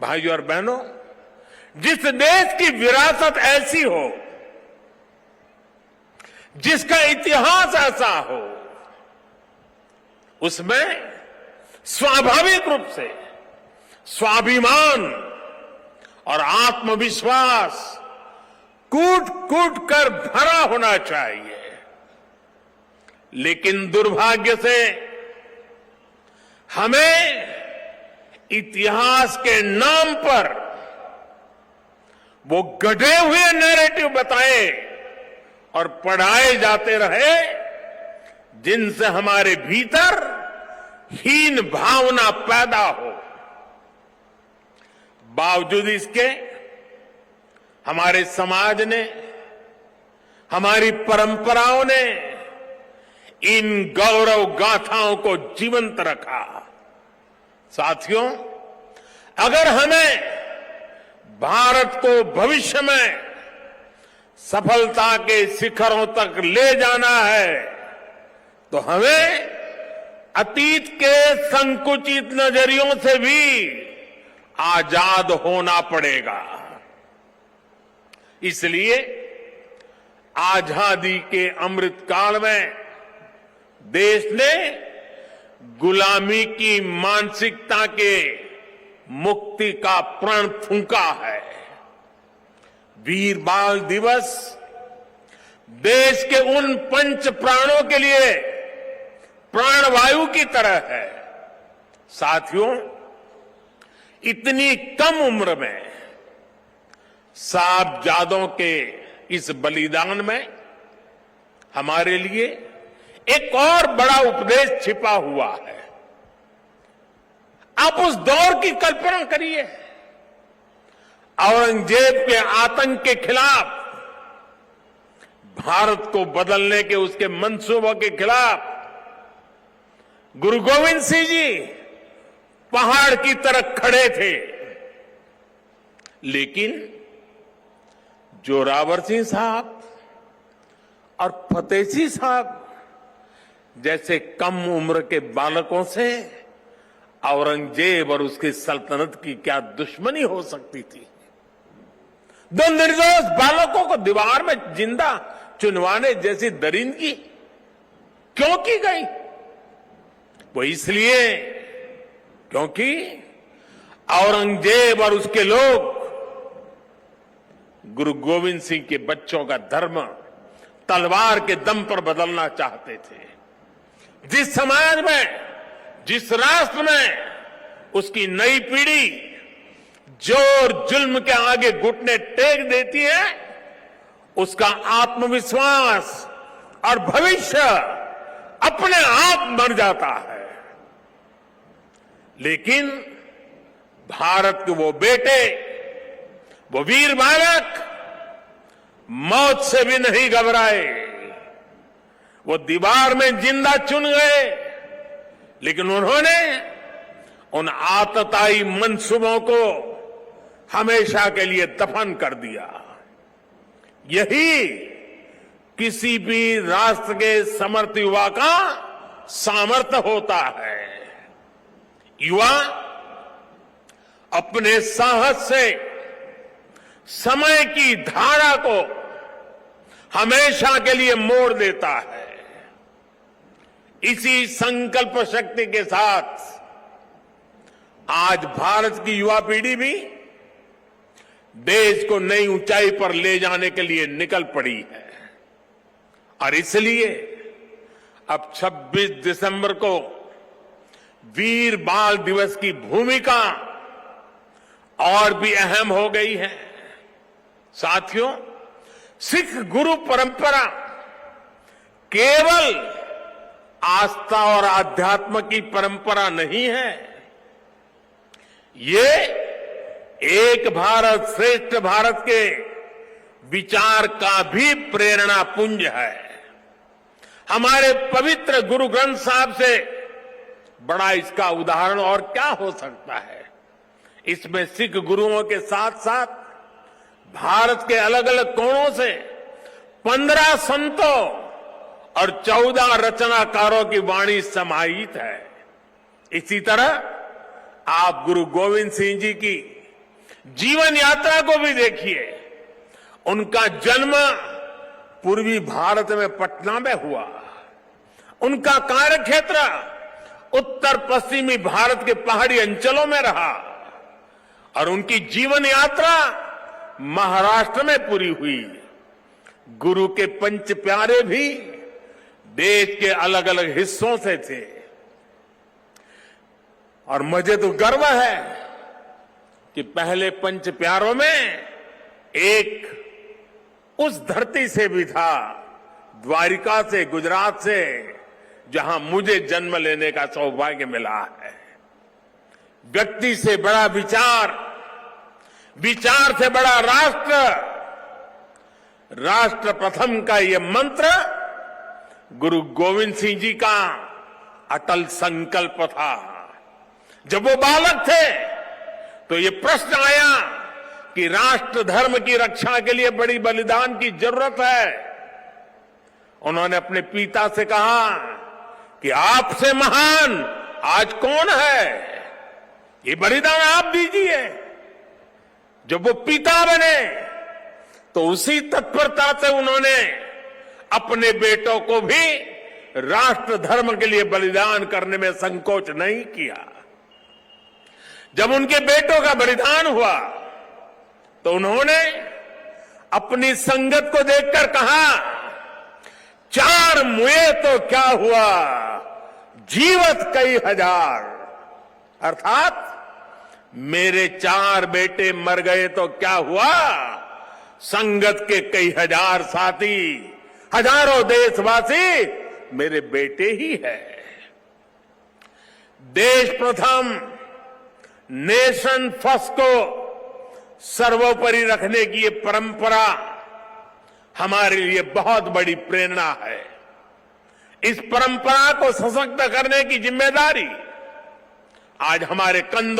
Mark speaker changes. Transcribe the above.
Speaker 1: भाइयों और बहनों, जिस देश की विरासत ऐसी हो, जिसका इतिहास ऐसा हो, उसमें स्वाभाविक रूप से स्वाभिमान और आत्मविश्वास कूट कूट कर भरा होना चाहिए। लेकिन दुर्भाग्य से हमें इतिहास के नाम पर वो गढ़े हुए नैरेटिव बताए और पढ़ाए जाते रहे, जिनसे हमारे भीतर हीन भावना पैदा हो। बावजूद इसके हमारे समाज ने, हमारी परंपराओं ने इन गौरव गाथाओं को जीवंत रखा। साथियों, अगर हमें भारत को भविष्य में सफलता के शिखरों तक ले जाना है, तो हमें अतीत के संकुचित नजरियों से भी आजाद होना पड़ेगा। इसलिए आजादी के अमृत काल में देश ने गुलामी की मानसिकता के मुक्ति का प्रण फूंका है। वीर बाल दिवस देश के उन पंच प्राणों के लिए प्राणवायु की तरह है। साथियों, इतनी कम उम्र में साहबजादों के इस बलिदान में हमारे लिए एक और बड़ा उपदेश छिपा हुआ है। आप उस दौर की कल्पना करिए, औरंगजेब के आतंक के खिलाफ, भारत को बदलने के उसके मंसूबों के खिलाफ गुरु गोविंद सिंह जी पहाड़ की तरह खड़े थे। लेकिन जोरावर सिंह साहब और फतेह सिंह साहब जैसे कम उम्र के बालकों से औरंगजेब और उसकी सल्तनत की क्या दुश्मनी हो सकती थी। दो निर्दोष बालकों को दीवार में जिंदा चुनवाने जैसी दरिंदगी क्यों की गई? वो इसलिए क्योंकि औरंगजेब और उसके लोग गुरु गोविंद सिंह के बच्चों का धर्म तलवार के दम पर बदलना चाहते थे। जिस समाज में, जिस राष्ट्र में उसकी नई पीढ़ी जोर जुल्म के आगे घुटने टेक देती है, उसका आत्मविश्वास और भविष्य अपने आप मर जाता है। लेकिन भारत के वो बेटे, वो वीर बालक मौत से भी नहीं घबराए। वो दीवार में जिंदा चुन गए, लेकिन उन्होंने उन आतताई मंसूबों को हमेशा के लिए दफन कर दिया। यही किसी भी राष्ट्र के समर्थ युवा का सामर्थ्य होता है। युवा अपने साहस से समय की धारा को हमेशा के लिए मोड़ देता है। इसी संकल्प शक्ति के साथ आज भारत की युवा पीढ़ी भी देश को नई ऊंचाई पर ले जाने के लिए निकल पड़ी है। और इसलिए अब 26 दिसंबर को वीर बाल दिवस की भूमिका और भी अहम हो गई है। साथियों, सिख गुरु परंपरा केवल आस्था और आध्यात्म की परंपरा नहीं है, ये एक भारत श्रेष्ठ भारत के विचार का भी प्रेरणा पुंज है। हमारे पवित्र गुरु ग्रंथ साहब से बड़ा इसका उदाहरण और क्या हो सकता है। इसमें सिख गुरुओं के साथ साथ भारत के अलग अलग कोणों से 15 संतों और 14 रचनाकारों की वाणी समाहित है। इसी तरह आप गुरु गोविंद सिंह जी की जीवन यात्रा को भी देखिए। उनका जन्म पूर्वी भारत में पटना में हुआ। उनका कार्यक्षेत्र उत्तर पश्चिमी भारत के पहाड़ी अंचलों में रहा और उनकी जीवन यात्रा महाराष्ट्र में पूरी हुई। गुरु के पंच प्यारे भी देश के अलग अलग हिस्सों से थे और मुझे तो गर्व है कि पहले पंच प्यारों में एक उस धरती से भी था, द्वारिका से, गुजरात से, जहां मुझे जन्म लेने का सौभाग्य मिला है। व्यक्ति से बड़ा विचार, विचार से बड़ा राष्ट्र, राष्ट्र प्रथम का ये मंत्र गुरु गोविंद सिंह जी का अटल संकल्प था। जब वो बालक थे तो ये प्रश्न आया कि राष्ट्र धर्म की रक्षा के लिए बड़ी बलिदान की जरूरत है। उन्होंने अपने पिता से कहा कि आपसे महान आज कौन है, ये बलिदान आप दीजिए। जब वो पिता बने तो उसी तत्परता से उन्होंने अपने बेटों को भी राष्ट्र धर्म के लिए बलिदान करने में संकोच नहीं किया। जब उनके बेटों का बलिदान हुआ तो उन्होंने अपनी संगत को देखकर कहा, 4 मुए तो क्या हुआ, जीवत कई हजार। अर्थात मेरे 4 बेटे मर गए तो क्या हुआ, संगत के कई हजार साथी, हजारों देशवासी मेरे बेटे ही है। देश प्रथम, नेशन फर्स्ट को सर्वोपरि रखने की ये परंपरा हमारे लिए बहुत बड़ी प्रेरणा है। इस परंपरा को सशक्त करने की जिम्मेदारी आज हमारे कंधों